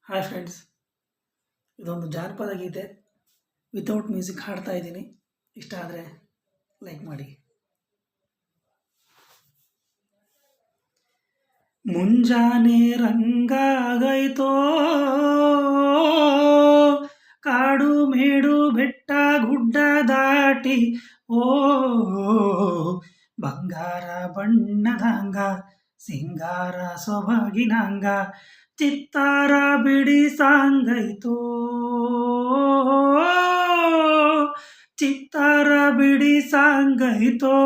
Hi friends, ಇದೊಂದು ಜಾನಪದ ಗೀತೆ without music ಹಾಡ್ತಾ ಇದ್ದೀನಿ. ಇಷ್ಟ ಆದರೆ ಲೈಕ್ ಮಾಡಿ. ಮುಂಜಾನೆ ರಂಗಾಗೈತೋ, ಕಾಡು ಮೇಡು ಬೆಟ್ಟ ಗುಡ್ಡ ದಾಟಿ ಓ ಬಂಗಾರ ಬಣ್ಣದಂಗ ಸಿಂಗಾರ ಸೊಬಗಿನಂಗ ಚಿತ್ತಾರ ಬಿಡಿ ಸಾಂಗೈತೋ, ಚಿತ್ತಾರ ಬಿಡಿ ಸಾಂಗೈತೋ.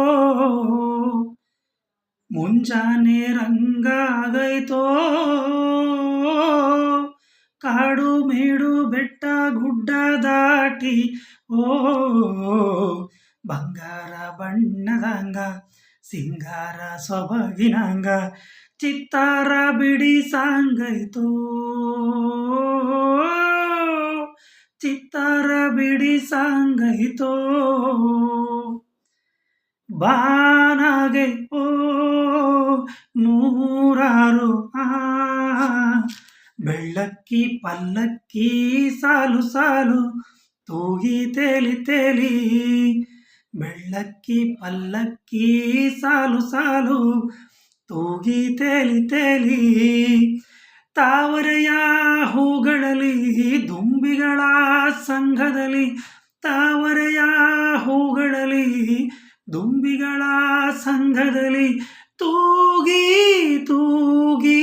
ಮುಂಜಾನೆ ರಂಗಾಗೈತೋ, ಕಾಡು ಮೇಡು ಬೆಟ್ಟ ಗುಡ್ಡ ದಾಟಿ ಓ ಬಂಗಾರ ಬಣ್ಣದಂಗ ಸಿಂಗಾರ ಸೊಬಗಿನಂಗ ಚಿತ್ತಾರ ಬಿಡಿ ಸಾಂಗೈತೋ, ಚಿತ್ತಾರ ಬಿಡಿ ಸಾಂಗೈತೋ. ಬಾನಾಗೆ ಓ ನೂರಾರು ಬೆಳ್ಳಕ್ಕಿ ಪಲ್ಲಕ್ಕಿ ಸಾಲು ಸಾಲು ತೂಗಿ ತೇಲಿ ತೇಲಿ, ಬೆಳ್ಳಕ್ಕಿ ಪಲ್ಲಕ್ಕಿ ಸಾಲು ಸಾಲು ತೂಗಿ ತೇಲಿ ತೇಲಿ. ತಾವರೆಯ ಹೂಗಳಲ್ಲಿ ದುಂಬಿಗಳ ಸಂಘದಲ್ಲಿ, ತಾವರೆಯ ಹೂಗಳಲ್ಲಿ ದುಂಬಿಗಳ ಸಂಘದಲ್ಲಿ ತೂಗಿ ತೂಗಿ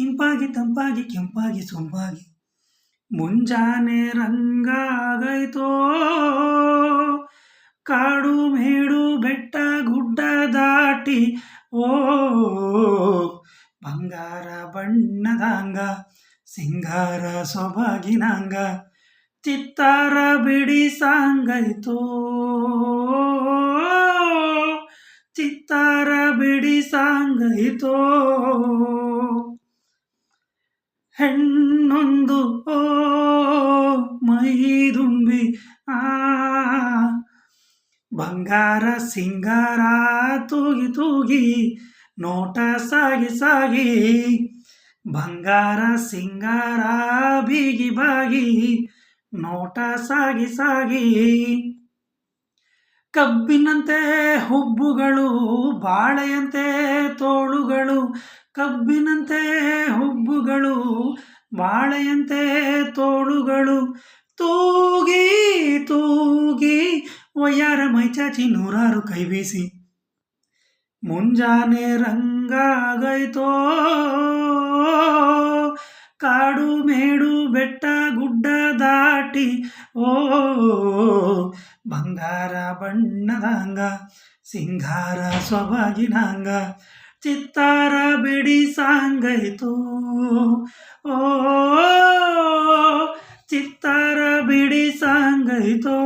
ಇಂಪಾಗಿ ತಂಪಾಗಿ ಕೆಂಪಾಗಿ ಸೊಂಪಾಗಿ ಮುಂಜಾನೆ ರಂಗಾಗೈತೋ, ಕಾಡು ಮೇಡು ಬೆಟ್ಟ ಗುಡ್ಡ ದಾಟಿ ಓ ಬಂಗಾರ ಬಣ್ಣದಂಗ ಸಿಂಗಾರ ಸೊಬಗಿನಂಗ ಚಿತ್ತಾರ ಬಿಡಿ ಸಾಂಗೈತೋ, ಚಿತ್ತಾರ ಬಿಡಿ ಸಾಂಗೈತೋ. ಹೆಣ್ಣೊಂದು ಓ ಮೈದುಂಬಿ ಬಂಗಾರ ಸಿಂಗಾರ ತೂಗಿ ತೂಗಿ ನೋಟ ಸಾಗಿ ಸಾಗಿ, ಬಂಗಾರ ಸಿಂಗಾರ ಬೀಗಿ ಬಾಗಿ ನೋಟ ಸಾಗಿ ಸಾಗಿ. ಕಬ್ಬಿನಂತೆ ಹುಬ್ಬುಗಳು ಬಾಳೆಯಂತೆ ತೋಳುಗಳು, ಕಬ್ಬಿನಂತೆ ಹುಬ್ಬುಗಳು ಬಾಳೆಯಂತೆ ತೋಳುಗಳು ತೂಗಿ ತೂಗಿ ಒಯ್ಯಾರ ಮೈಚಾಚಿ ನೂರಾರು ಕೈ ಬೀಸಿ. ಮುಂಜಾನೆ ರಂಗಾಗೈತೋ, ಕಾಡು ಮೇಡು ಬೆಟ್ಟ ಗುಡ್ಡ ದಾಟಿ ಓ ಬಂಗಾರ ಬಣ್ಣದಂಗ ಸಿಂಗಾರ ಸೊಬಗಿನಂಗ ಚಿತ್ತಾರ ಬಿಡಿ ಸಾಂಗೈತೋ, ಓ ಚಿತ್ತಾರ ಬಿಡಿ ಸಾಂಗೈತೋ.